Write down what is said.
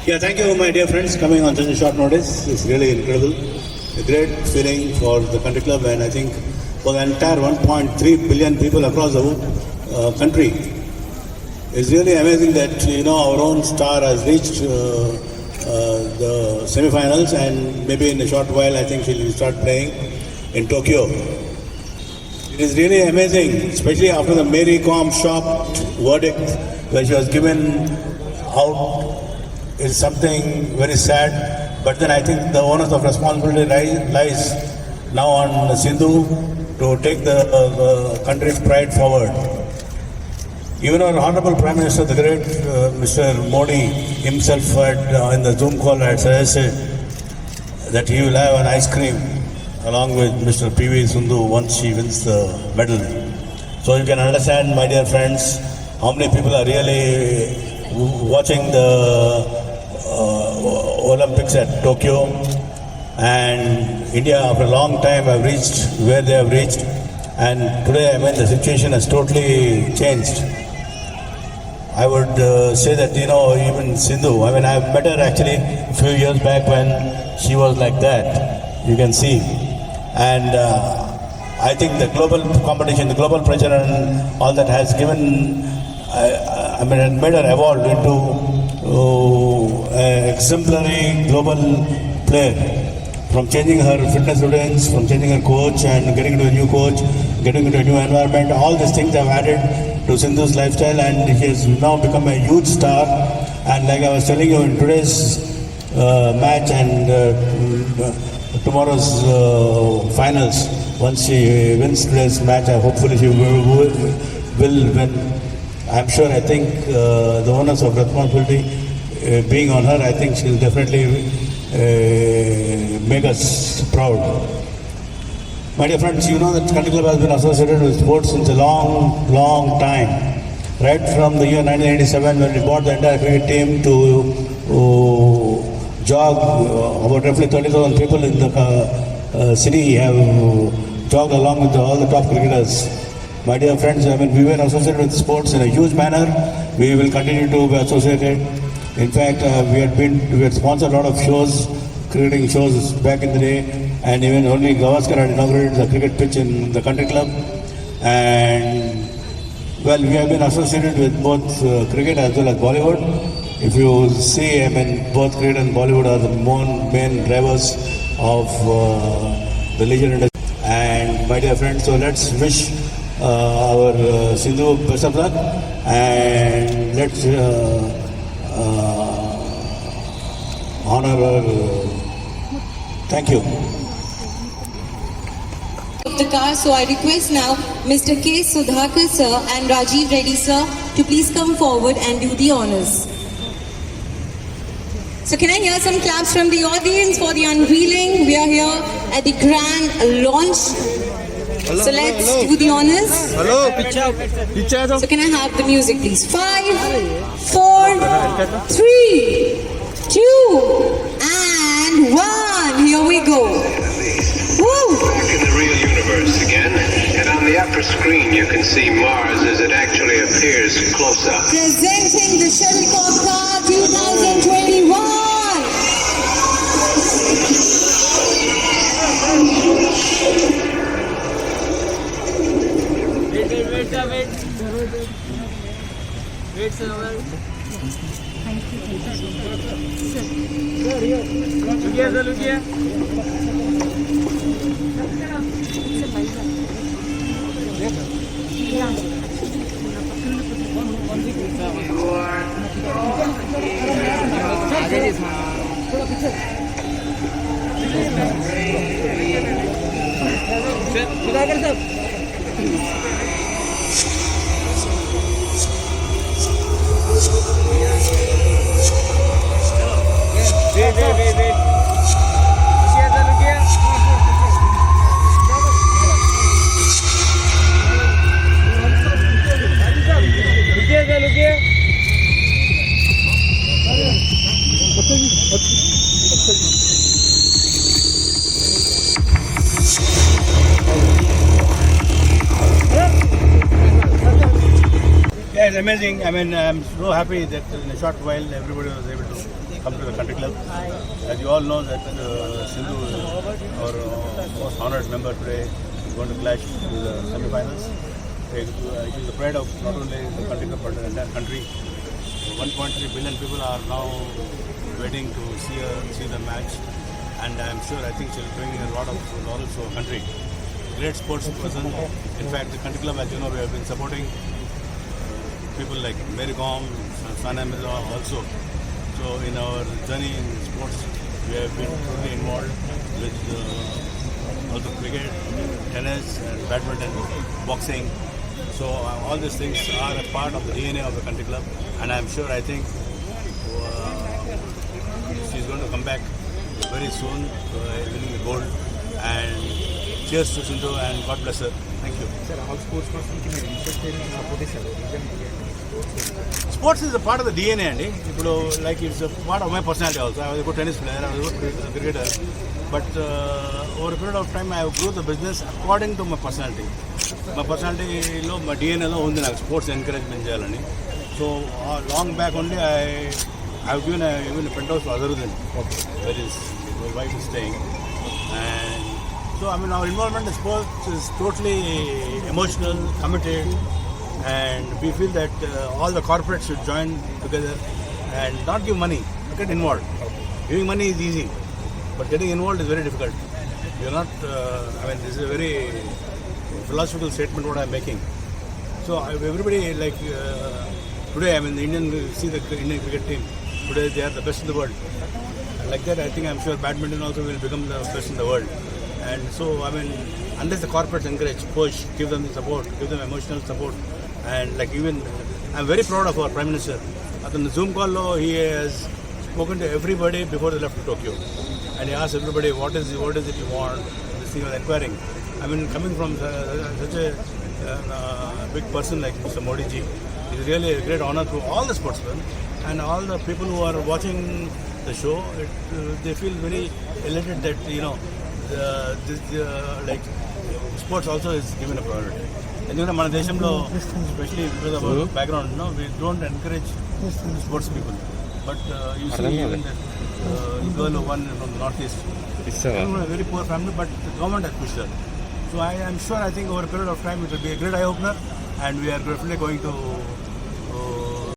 Yeah, thank you, my dear friends, coming on such a short notice. It's really incredible. A great feeling for the country club, and I think for the entire 1.3 billion people across the country. It's really amazing that our own star has reached the semi-finals, and maybe in a short while I think she'll start playing in Tokyo. It is really amazing, especially after the Mary Kom shocked verdict where she was given out. Is something very sad, but then I think the onus of responsibility lies now on Sindhu to take the country's pride forward. Even our Honorable Prime Minister, the great Mr. Modi himself in the Zoom call had suggested that he will have an ice cream along with Mr. P.V. Sindhu once she wins the medal. So you can understand, my dear friends, how many people are really watching the Olympics at Tokyo, and India after a long time have reached where they have reached, and today the situation has totally changed. I would say that even Sindhu, I have met her actually a few years back when she was like that, you can see, and I think the global competition, the global pressure and all that has given made her evolve into exemplary global player, from changing her fitness routines, from changing her coach and getting into a new coach, getting into a new environment. All these things have added to Sindhu's lifestyle, and she has now become a huge star. And like I was telling you, in today's match and tomorrow's finals, once she wins today's match, hopefully she will win. I'm sure, I think the onus of responsibility being on her, I think she'll definitely make us proud. My dear friends, you know that Country Club has been associated with sports since a long, long time. Right from the year 1987, when we brought the entire cricket team to jog, about roughly 30,000 people in the city have jogged along with all the top cricketers. My dear friends, we were associated with sports in a huge manner. We will continue to be associated. In fact, we had sponsored a lot of shows, cricketing shows back in the day, and even only Gavaskar had inaugurated the cricket pitch in the Country Club. And well, we have been associated with both cricket as well as Bollywood. If you see, both cricket and Bollywood are the main drivers of the leisure industry. And my dear friends, so let's wish our Sindhu best of luck, and let's honor her. Thank you. Of the car, so I request now Mr. K. Sudhakar sir and Rajiv Reddy sir to please come forward and do the honors. So can I hear some claps from the audience for the unveiling? We are here at the grand launch. Hello, so let's do the honors. Hello. So can I have the music please? 5, 4, 3, 2, and 1. Here we go. Woo! Back in the real universe again, and on the upper screen you can see Mars as it actually appears close up. Presenting the Shuttlecock Car 2021. Wait, sir. Thank you so much. Sir. Look here. Wait. Yeah, it's amazing. I'm so happy that in a short while everybody was able to come to the country club. As you all know that Sindhu, our most honored member today, is going to clash with the semi-finals. It is the pride of not only the country club but the entire country. 1.3 billion people are now waiting to see the match, and I am sure I think she'll bring a lot of laurels to our country. Great sports person. In fact, the country club, as you know, we have been supporting people like Mary Kom, Sana Mirza also. So in our journey in sports, we have been totally involved with also cricket, tennis, and badminton, boxing. So all these things are a part of the DNA of the country club, and I'm sure I think she's going to come back very soon, winning the gold. And cheers to Sindhu and God bless her. Thank you. Sir, all sports person can be interested in support is Sports is a part of the DNA, and like it's a part of my personality also. I was a good tennis player, I was a good cricketer, but over a period of time I have grew the business according to my personality. My personality, my DNA lo undi నాకు sports encouragement చేయాలని. So long back only I have given even a penthouse to Azharuddin, where his wife is staying, and so I mean our involvement in sports is totally emotional, committed. And we feel that all the corporates should join together and not give money, get involved. Giving money is easy, but getting involved is very difficult. You're not, this is a very philosophical statement what I'm making. So everybody today, the Indian cricket team, today they are the best in the world. Like that, I think I'm sure badminton also will become the best in the world. And so, unless the corporates encourage, push, give them the support, give them emotional support, and I'm very proud of our Prime Minister. At the Zoom call, he has spoken to everybody before they left to Tokyo, and he asked everybody what is it you want. This thing was inquiring. Coming from such a big person like Mr. Modi ji, it is really a great honor to all the sportsmen and all the people who are watching the show. They feel very elated that sports also is given a priority. ఎందుకంటే మన దేశంలో especially because of our background, we don't encourage sports people. But you see even that girl who won from the northeast, from a very poor family, but the government has pushed her. So I am sure, I think over a period of time it will be a great eye-opener, and we are definitely going to